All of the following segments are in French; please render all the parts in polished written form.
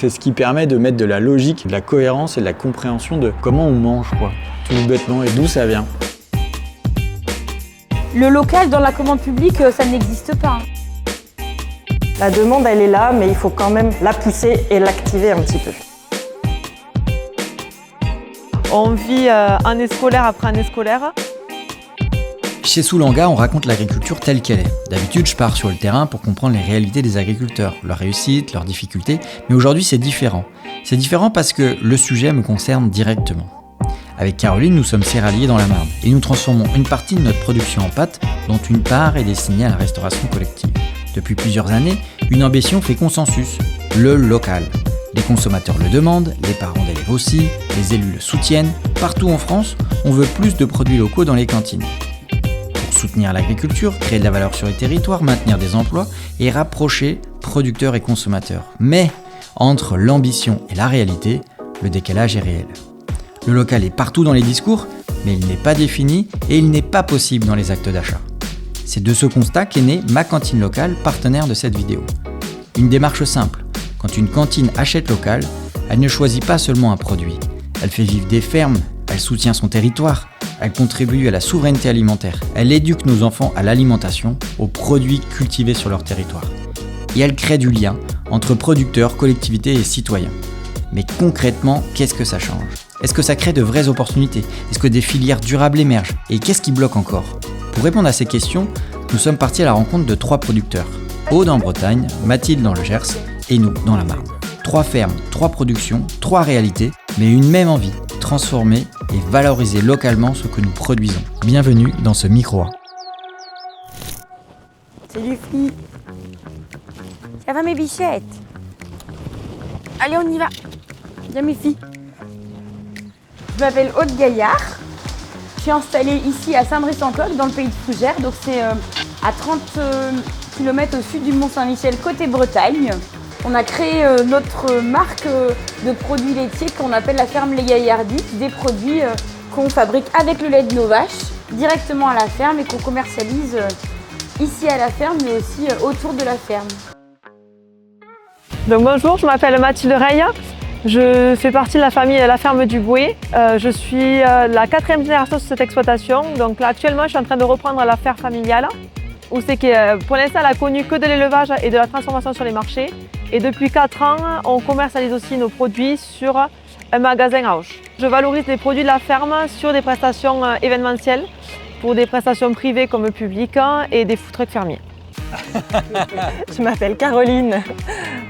C'est ce qui permet de mettre de la logique, de la cohérence et de la compréhension de comment on mange, quoi. Tout bêtement, et d'où ça vient. Le local dans la commande publique, ça n'existe pas. La demande, elle est là, mais il faut quand même la pousser et l'activer un petit peu. On vit année scolaire après année scolaire. Chez Soulanga, on raconte l'agriculture telle qu'elle est. D'habitude, je pars sur le terrain pour comprendre les réalités des agriculteurs, leurs réussites, leurs difficultés, mais aujourd'hui c'est différent. C'est différent parce que le sujet me concerne directement. Avec Caroline, nous sommes céréaliers dans la Marne et nous transformons une partie de notre production en pâtes, dont une part est destinée à la restauration collective. Depuis plusieurs années, une ambition fait consensus, le local. Les consommateurs le demandent, les parents d'élèves aussi, les élus le soutiennent. Partout en France, on veut plus de produits locaux dans les cantines. Pour soutenir l'agriculture, créer de la valeur sur les territoires, maintenir des emplois et rapprocher producteurs et consommateurs. Mais entre l'ambition et la réalité, le décalage est réel. Le local est partout dans les discours, mais il n'est pas défini et il n'est pas possible dans les actes d'achat. C'est de ce constat qu'est née Ma Cantine Locale, partenaire de cette vidéo. Une démarche simple. Quand une cantine achète local, elle ne choisit pas seulement un produit. Elle fait vivre des fermes, elle soutient son territoire, elle contribue à la souveraineté alimentaire. Elle éduque nos enfants à l'alimentation, aux produits cultivés sur leur territoire. Et elle crée du lien entre producteurs, collectivités et citoyens. Mais concrètement, qu'est-ce que ça change ? Est-ce que ça crée de vraies opportunités ? Est-ce que des filières durables émergent ? Et qu'est-ce qui bloque encore ? Pour répondre à ces questions, nous sommes partis à la rencontre de 3 producteurs. Aude en Bretagne, Mathilde dans le Gers et nous dans la Marne. 3 fermes, 3 productions, 3 réalités, mais une même envie, transformer et valoriser localement ce que nous produisons. Bienvenue dans ce micro. Salut filles. Ça va mes bichettes? Allez, on y va. Viens mes filles. Je m'appelle Aude Gaillard. Je suis installée ici à Saint-Brice-en-Coque, dans le pays de Fougères. Donc c'est à 30 km au sud du Mont-Saint-Michel, côté Bretagne. On a créé notre marque de produits laitiers qu'on appelle la ferme Les Gaillardites, des produits qu'on fabrique avec le lait de nos vaches, directement à la ferme et qu'on commercialise ici à la ferme, mais aussi autour de la ferme. Donc bonjour, je m'appelle Mathilde Reille. Je fais partie de la famille La Ferme du Bouet. Je suis la 4e génération de cette exploitation. Donc là, actuellement, je suis en train de reprendre la ferme familiale. Où c'est que pour l'instant, elle a connu que de l'élevage et de la transformation sur les marchés. Et depuis 4 ans, on commercialise aussi nos produits sur un magasin à Auch. Je valorise les produits de la ferme sur des prestations événementielles, pour des prestations privées comme publiques et des food trucks fermiers. Je m'appelle Caroline.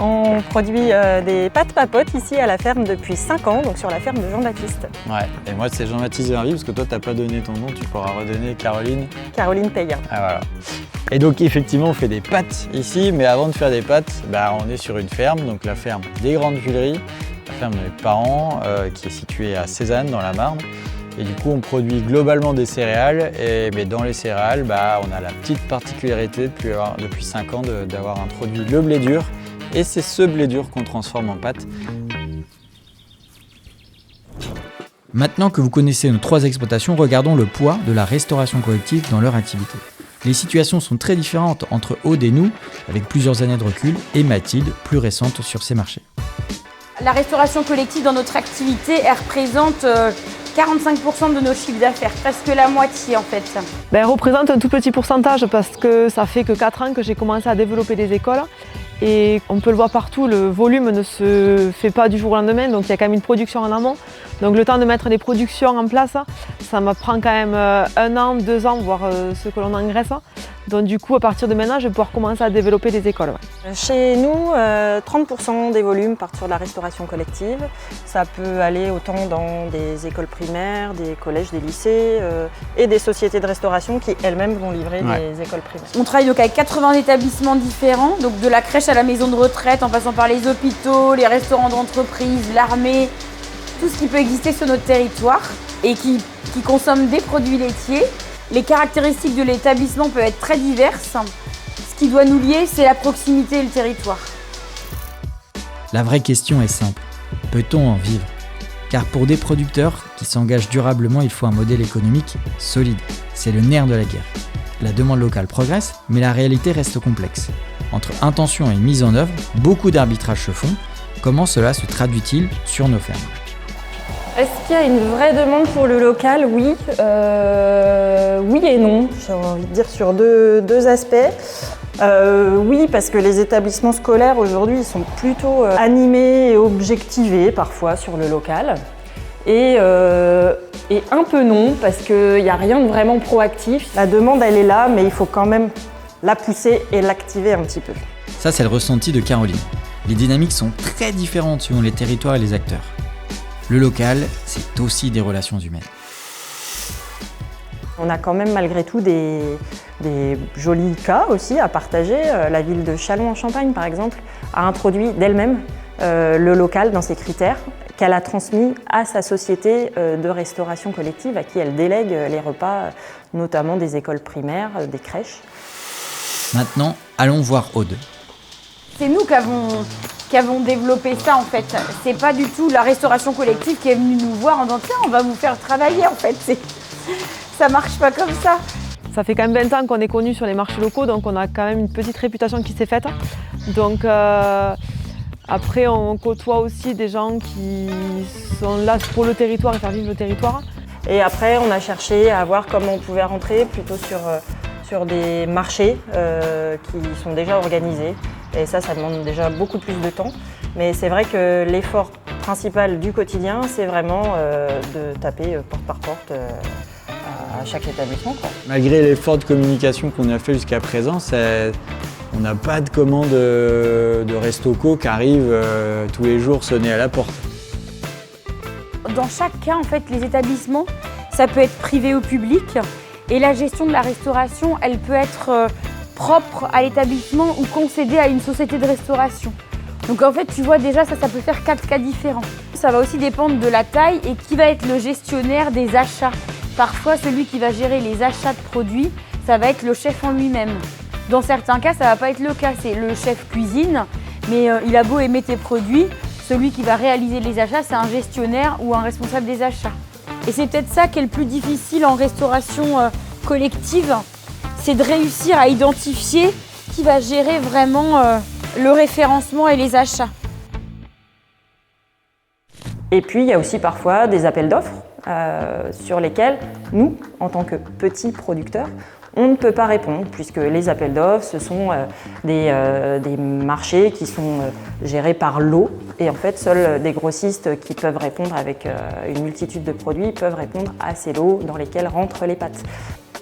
On produit des pâtes papotes ici à la ferme depuis 5 ans, donc sur la ferme de Jean-Baptiste. Ouais, et moi c'est Jean-Baptiste Verviers, parce que toi t'as pas donné ton nom, tu pourras redonner Caroline. Caroline Payen. Ah voilà. Et donc effectivement on fait des pâtes ici, mais avant de faire des pâtes, on est sur une ferme, donc la ferme des Grandes Tuileries, la ferme de mes parents qui est située à Cézanne dans la Marne. Et du coup, on produit globalement des céréales, mais dans les céréales, on a la petite particularité depuis 5 ans d'avoir introduit le blé dur. Et c'est ce blé dur qu'on transforme en pâte. Maintenant que vous connaissez nos 3 exploitations, regardons le poids de la restauration collective dans leur activité. Les situations sont très différentes entre Aude et nous, avec plusieurs années de recul, et Mathilde, plus récente sur ces marchés. La restauration collective dans notre activité, elle représente 45% de nos chiffres d'affaires, presque la moitié en fait. Elle représente un tout petit pourcentage parce que ça fait que 4 ans que j'ai commencé à développer des écoles. Et on peut le voir partout, le volume ne se fait pas du jour au lendemain, donc il y a quand même une production en amont. Donc le temps de mettre des productions en place, ça me prend quand même 1 an, 2 ans, voire ce que l'on engraisse. Donc du coup, à partir de maintenant, je vais pouvoir commencer à développer des écoles. Ouais. Chez nous, 30% des volumes partent sur la restauration collective. Ça peut aller autant dans des écoles primaires, des collèges, des lycées et des sociétés de restauration qui elles-mêmes vont livrer des écoles primaires. On travaille donc avec 80 établissements différents, donc de la crèche à la maison de retraite, en passant par les hôpitaux, les restaurants d'entreprise, l'armée, tout ce qui peut exister sur notre territoire et qui consomme des produits laitiers. Les caractéristiques de l'établissement peuvent être très diverses. Ce qui doit nous lier, c'est la proximité et le territoire. La vraie question est simple. Peut-on en vivre ? Car pour des producteurs qui s'engagent durablement, il faut un modèle économique solide. C'est le nerf de la guerre. La demande locale progresse, mais la réalité reste complexe. Entre intention et mise en œuvre, beaucoup d'arbitrages se font, comment cela se traduit-il sur nos fermes? Est-ce qu'il y a une vraie demande pour le local? Oui. Oui et non, j'ai envie de dire sur deux aspects. Oui, parce que les établissements scolaires aujourd'hui ils sont plutôt animés et objectivés parfois sur le local. Et un peu non, parce qu'il n'y a rien de vraiment proactif. La demande elle est là, mais il faut quand même la pousser et l'activer un petit peu. Ça, c'est le ressenti de Caroline. Les dynamiques sont très différentes selon les territoires et les acteurs. Le local, c'est aussi des relations humaines. On a quand même malgré tout des jolis cas aussi à partager. La ville de Châlons-en-Champagne, par exemple, a introduit d'elle-même le local dans ses critères qu'elle a transmis à sa société de restauration collective à qui elle délègue les repas, notamment des écoles primaires, des crèches. Maintenant, allons voir Aude. C'est nous qui avons développé ça en fait. C'est pas du tout la restauration collective qui est venue nous voir en disant tiens, on va vous faire travailler en fait. Ça marche pas comme ça. Ça fait quand même 20 ans qu'on est connu sur les marchés locaux, donc on a quand même une petite réputation qui s'est faite. Donc après, on côtoie aussi des gens qui sont là pour le territoire et faire vivre le territoire. Et après, on a cherché à voir comment on pouvait rentrer plutôt sur des marchés qui sont déjà organisés. Et ça demande déjà beaucoup plus de temps. Mais c'est vrai que l'effort principal du quotidien, c'est vraiment de taper porte par porte à chaque établissement, quoi. Malgré l'effort de communication qu'on a fait jusqu'à présent, on n'a pas de commande de resto-co qui arrive tous les jours sonner à la porte. Dans chaque cas, en fait, les établissements, ça peut être privé ou public. Et la gestion de la restauration, elle peut être propre à l'établissement ou concédée à une société de restauration. Donc en fait, tu vois déjà, ça peut faire 4 cas différents. Ça va aussi dépendre de la taille et qui va être le gestionnaire des achats. Parfois, celui qui va gérer les achats de produits, ça va être le chef en lui-même. Dans certains cas, ça ne va pas être le cas, c'est le chef cuisine, mais il a beau aimer tes produits, celui qui va réaliser les achats, c'est un gestionnaire ou un responsable des achats. Et c'est peut-être ça qui est le plus difficile en restauration collective, c'est de réussir à identifier qui va gérer vraiment le référencement et les achats. Et puis, il y a aussi parfois des appels d'offres sur lesquels nous, en tant que petits producteurs, on ne peut pas répondre puisque les appels d'offres, ce sont des marchés qui sont gérés par lot et en fait, seuls des grossistes qui peuvent répondre avec une multitude de produits peuvent répondre à ces lots dans lesquels rentrent les pâtes.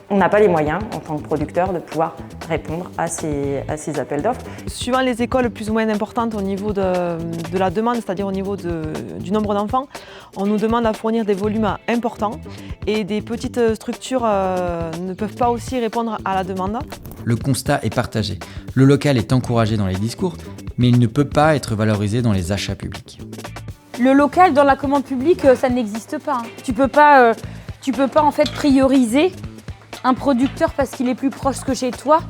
On n'a pas les moyens, en tant que producteur, de pouvoir répondre à ces appels d'offres. Suivant les écoles plus ou moins importantes au niveau de la demande, c'est-à-dire au niveau du nombre d'enfants, on nous demande à fournir des volumes importants et des petites structures ne peuvent pas aussi répondre à la demande. Le constat est partagé. Le local est encouragé dans les discours, mais il ne peut pas être valorisé dans les achats publics. Le local dans la commande publique, ça n'existe pas. Tu peux pas en fait prioriser un producteur parce qu'il est plus proche que chez toi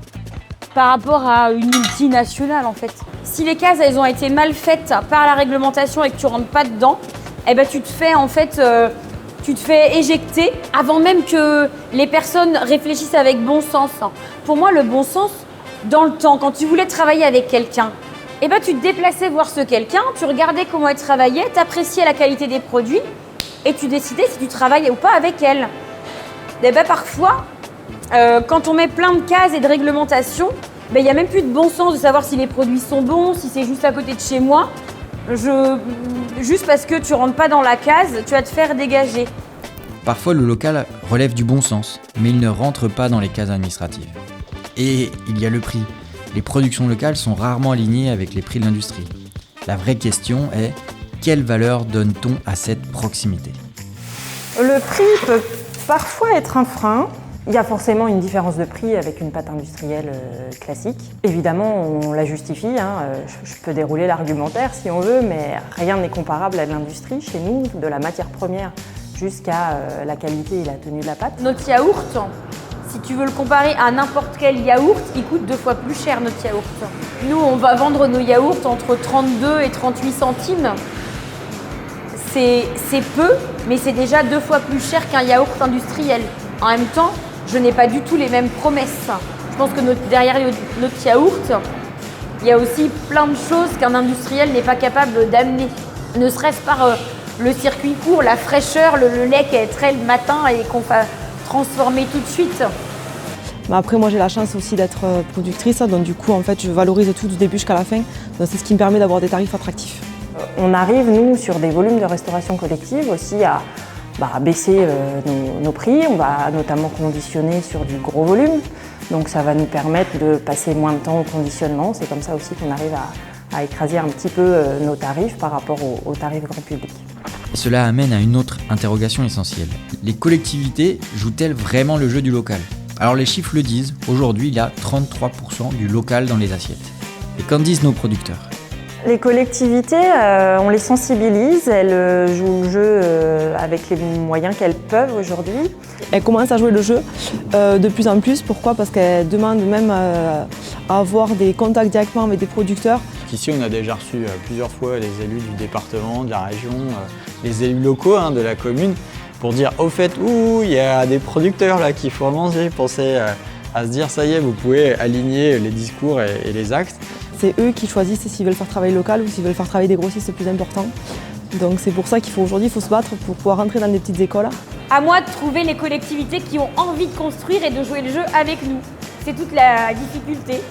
par rapport à une multinationale en fait. Si les cases elles ont été mal faites par la réglementation et que tu rentres pas dedans, eh ben tu te fais éjecter avant même que les personnes réfléchissent avec bon sens. Pour moi, le bon sens, dans le temps, quand tu voulais travailler avec quelqu'un, eh ben tu te déplaçais voir ce quelqu'un, tu regardais comment elle travaillait, tu appréciais la qualité des produits et tu décidais si tu travaillais ou pas avec elle. Eh ben parfois, quand on met plein de cases et de réglementations, il n'y a même plus de bon sens de savoir si les produits sont bons, si c'est juste à côté de chez moi. Juste parce que tu rentres pas dans la case, tu vas te faire dégager. Parfois, le local relève du bon sens, mais il ne rentre pas dans les cases administratives. Et il y a le prix. Les productions locales sont rarement alignées avec les prix de l'industrie. La vraie question est, quelle valeur donne-t-on à cette proximité ? Le prix peut parfois être un frein. Il y a forcément une différence de prix avec une pâte industrielle classique. Évidemment, on la justifie. Je peux dérouler l'argumentaire si on veut, mais rien n'est comparable à l'industrie chez nous, de la matière première jusqu'à la qualité et la tenue de la pâte. Notre yaourt, si tu veux le comparer à n'importe quel yaourt, il coûte 2 fois plus cher notre yaourt. Nous, on va vendre nos yaourts entre 32 et 38 centimes. C'est peu, mais c'est déjà 2 fois plus cher qu'un yaourt industriel. En même temps, je n'ai pas du tout les mêmes promesses. Je pense que derrière notre yaourt, il y a aussi plein de choses qu'un industriel n'est pas capable d'amener. Ne serait-ce par le circuit court, la fraîcheur, le lait qui est trait le matin et qu'on va transformer tout de suite. Mais après, moi j'ai la chance aussi d'être productrice, donc du coup en fait je valorise tout du début jusqu'à la fin. Donc c'est ce qui me permet d'avoir des tarifs attractifs. On arrive nous sur des volumes de restauration collective aussi à baisser nos prix. On va notamment conditionner sur du gros volume, donc ça va nous permettre de passer moins de temps au conditionnement. C'est comme ça aussi qu'on arrive à écraser un petit peu nos tarifs par rapport aux tarifs grand public. Et cela amène à une autre interrogation essentielle. Les collectivités jouent-elles vraiment le jeu du local ? Alors les chiffres le disent, aujourd'hui il y a 33% du local dans les assiettes. Et qu'en disent nos producteurs ? Les collectivités, on les sensibilise, elles jouent le jeu avec les moyens qu'elles peuvent aujourd'hui. Elles commencent à jouer le jeu de plus en plus. Pourquoi ? Parce qu'elles demandent même à avoir des contacts directement avec des producteurs. Ici, on a déjà reçu plusieurs fois les élus du département, de la région, les élus locaux de la commune, pour dire au fait, il y a des producteurs là qu'il faut manger. Pensez à se dire, ça y est, vous pouvez aligner les discours et les actes. C'est eux qui choisissent s'ils veulent faire travailler local ou s'ils veulent faire travailler des grossistes plus importants. Donc c'est pour ça qu'aujourd'hui, il faut se battre pour pouvoir rentrer dans des petites écoles. À moi de trouver les collectivités qui ont envie de construire et de jouer le jeu avec nous. C'est toute la difficulté.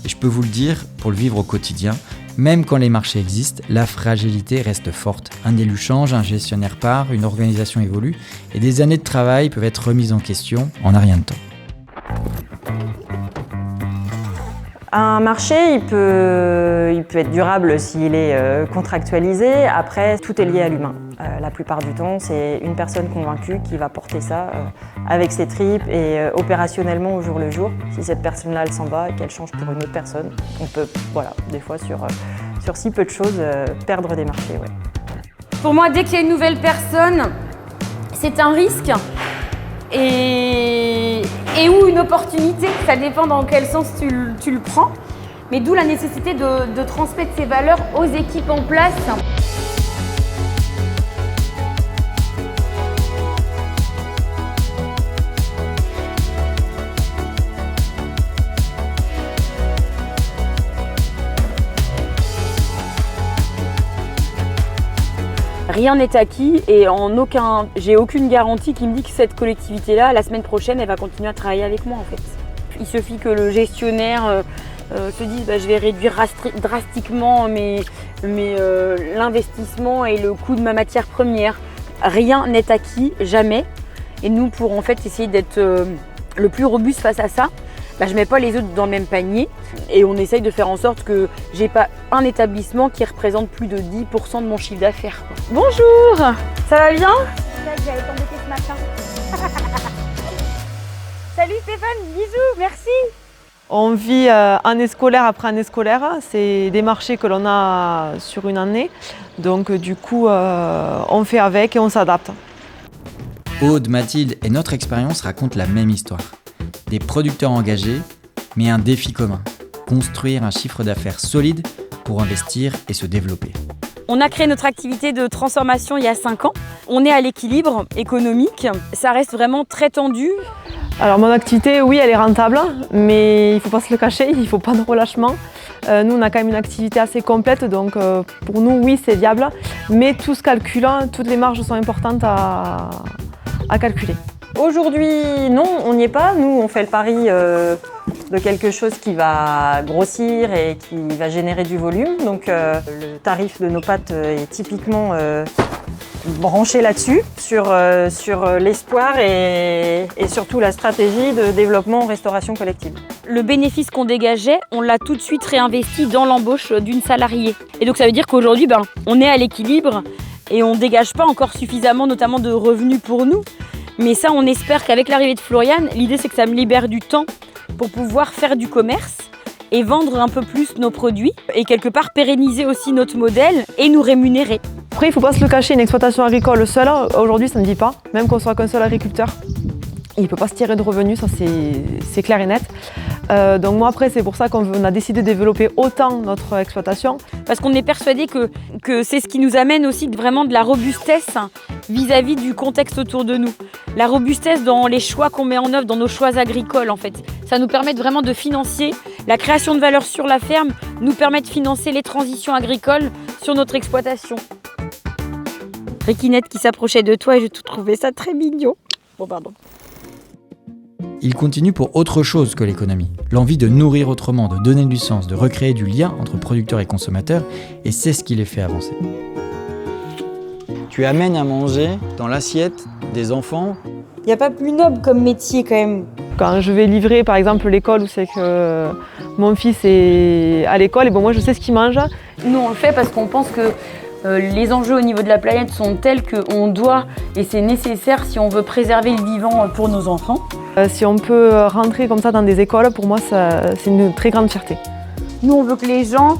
Et je peux vous le dire, pour le vivre au quotidien, même quand les marchés existent, la fragilité reste forte. Un élu change, un gestionnaire part, une organisation évolue, et des années de travail peuvent être remises en question en un rien de temps. Un marché, il peut être durable s'il est contractualisé. Après, tout est lié à l'humain. La plupart du temps, c'est une personne convaincue qui va porter ça avec ses tripes et opérationnellement au jour le jour. Si cette personne-là, elle s'en va et qu'elle change pour une autre personne, on peut, des fois, sur si peu de choses, perdre des marchés. Ouais. Pour moi, dès qu'il y a une nouvelle personne, c'est un risque et ou une opportunité. Ça dépend dans quel sens tu le prends. Mais d'où la nécessité de transmettre ces valeurs aux équipes en place. Rien n'est acquis et j'ai aucune garantie qui me dit que cette collectivité-là, la semaine prochaine, elle va continuer à travailler avec moi en fait. Il suffit que le gestionnaire se dise je vais réduire drastiquement l'investissement et le coût de ma matière première. Rien n'est acquis, jamais. Et nous, pour en fait essayer d'être le plus robuste face à ça, je mets pas les œufs dans le même panier et on essaye de faire en sorte que j'ai pas un établissement qui représente plus de 10% de mon chiffre d'affaires. Bonjour, ça va bien ? J'allais t'embêter ce matin. Salut Stéphane, bisous, merci. On vit année scolaire après année scolaire. C'est des marchés que l'on a sur une année. Donc du coup, on fait avec et on s'adapte. Aude, Mathilde et notre expérience racontent la même histoire. Des producteurs engagés, mais un défi commun. Construire un chiffre d'affaires solide pour investir et se développer. On a créé notre activité de transformation il y a 5 ans. On est à l'équilibre économique. Ça reste vraiment très tendu. Alors mon activité, oui, elle est rentable, mais il ne faut pas se le cacher, il ne faut pas de relâchement. Nous, on a quand même une activité assez complète, donc pour nous, oui, c'est viable. Mais tout se calcule, toutes les marges sont importantes à calculer. Aujourd'hui, non, on n'y est pas. Nous, on fait le pari de quelque chose qui va grossir et qui va générer du volume. Donc, le tarif de nos pâtes est typiquement branché là-dessus, sur l'espoir et surtout la stratégie de développement en restauration collective. Le bénéfice qu'on dégageait, on l'a tout de suite réinvesti dans l'embauche d'une salariée. Et donc, ça veut dire qu'aujourd'hui, on est à l'équilibre et on ne dégage pas encore suffisamment, notamment de revenus pour nous. Mais ça, on espère qu'avec l'arrivée de Floriane, l'idée c'est que ça me libère du temps pour pouvoir faire du commerce et vendre un peu plus nos produits et quelque part pérenniser aussi notre modèle et nous rémunérer. Après, il ne faut pas se le cacher, une exploitation agricole seule, aujourd'hui ça ne vit pas, même qu'on soit qu'un seul agriculteur. Il ne peut pas se tirer de revenus, ça c'est clair et net. Donc moi après, c'est pour ça qu'on a décidé de développer autant notre exploitation. Parce qu'on est persuadé que c'est ce qui nous amène aussi vraiment de la robustesse vis-à-vis du contexte autour de nous. La robustesse dans les choix qu'on met en œuvre, dans nos choix agricoles en fait. Ça nous permet vraiment de financer La création de valeur sur la ferme nous permet de financer les transitions agricoles sur notre exploitation. Riquinette qui s'approchait de toi et je trouvais ça très mignon. Bon, pardon. Il continue pour autre chose que l'économie. L'envie de nourrir autrement, de donner du sens, de recréer du lien entre producteurs et consommateurs, et c'est ce qui les fait avancer. Tu amènes à manger dans l'assiette des enfants. Il n'y a pas plus noble comme métier quand même. Quand je vais livrer par exemple l'école où c'est que mon fils est à l'école, et bon moi je sais ce qu'il mange. Nous on le fait parce qu'on pense que les enjeux au niveau de la planète sont tels qu'on doit, et c'est nécessaire si on veut préserver le vivant pour nos enfants. Si on peut rentrer comme ça dans des écoles, pour moi c'est une très grande fierté. Nous on veut que les gens,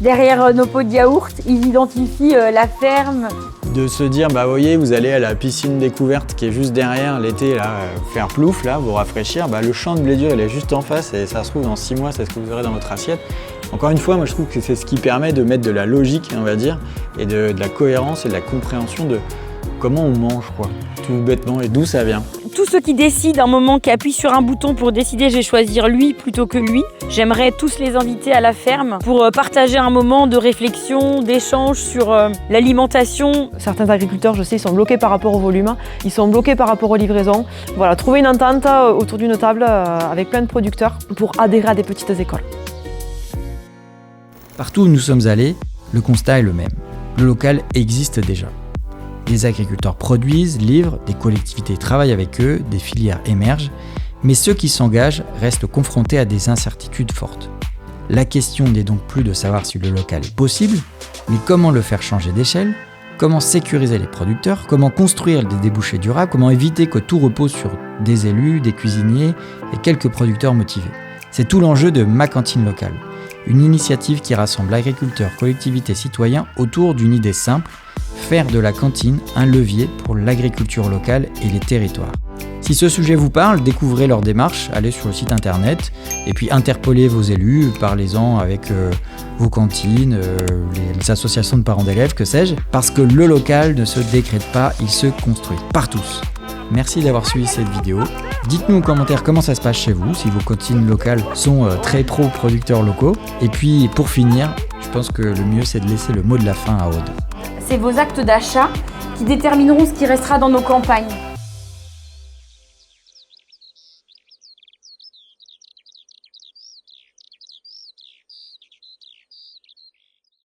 derrière nos pots de yaourt, ils identifient la ferme. De se dire, bah vous voyez, vous allez à la piscine découverte qui est juste derrière l'été, là, faire plouf, là, vous rafraîchir, bah le champ de blé dur il est juste en face et ça se trouve dans 6 mois, c'est ce que vous aurez dans votre assiette. Encore une fois, moi je trouve que c'est ce qui permet de mettre de la logique, on va dire, et de la cohérence et de la compréhension de comment on mange, quoi, tout bêtement, et d'où ça vient. Tous ceux qui décident un moment, qui appuient sur un bouton pour décider, je vais choisir lui plutôt que lui. J'aimerais tous les inviter à la ferme pour partager un moment de réflexion, d'échange sur l'alimentation. Certains agriculteurs, je sais, ils sont bloqués par rapport au volume, ils sont bloqués par rapport aux livraisons. Voilà, trouver une entente autour d'une table avec plein de producteurs pour adhérer à des petites écoles. Partout où nous sommes allés, le constat est le même. Le local existe déjà. Les agriculteurs produisent, livrent, des collectivités travaillent avec eux, des filières émergent, mais ceux qui s'engagent restent confrontés à des incertitudes fortes. La question n'est donc plus de savoir si le local est possible, mais comment le faire changer d'échelle, comment sécuriser les producteurs, comment construire des débouchés durables, comment éviter que tout repose sur des élus, des cuisiniers et quelques producteurs motivés. C'est tout l'enjeu de Ma Cantine Locale, une initiative qui rassemble agriculteurs, collectivités, citoyens autour d'une idée simple: faire de la cantine un levier pour l'agriculture locale et les territoires. Si ce sujet vous parle, découvrez leur démarche, allez sur le site internet et puis interpellez vos élus, parlez-en avec vos cantines, les associations de parents d'élèves, que sais-je, parce que le local ne se décrète pas, il se construit par tous. Merci d'avoir suivi cette vidéo. Dites-nous en commentaire comment ça se passe chez vous, si vos cantines locales sont très pro-producteurs locaux. Et puis pour finir, je pense que le mieux c'est de laisser le mot de la fin à Aude. C'est vos actes d'achat qui détermineront ce qui restera dans nos campagnes.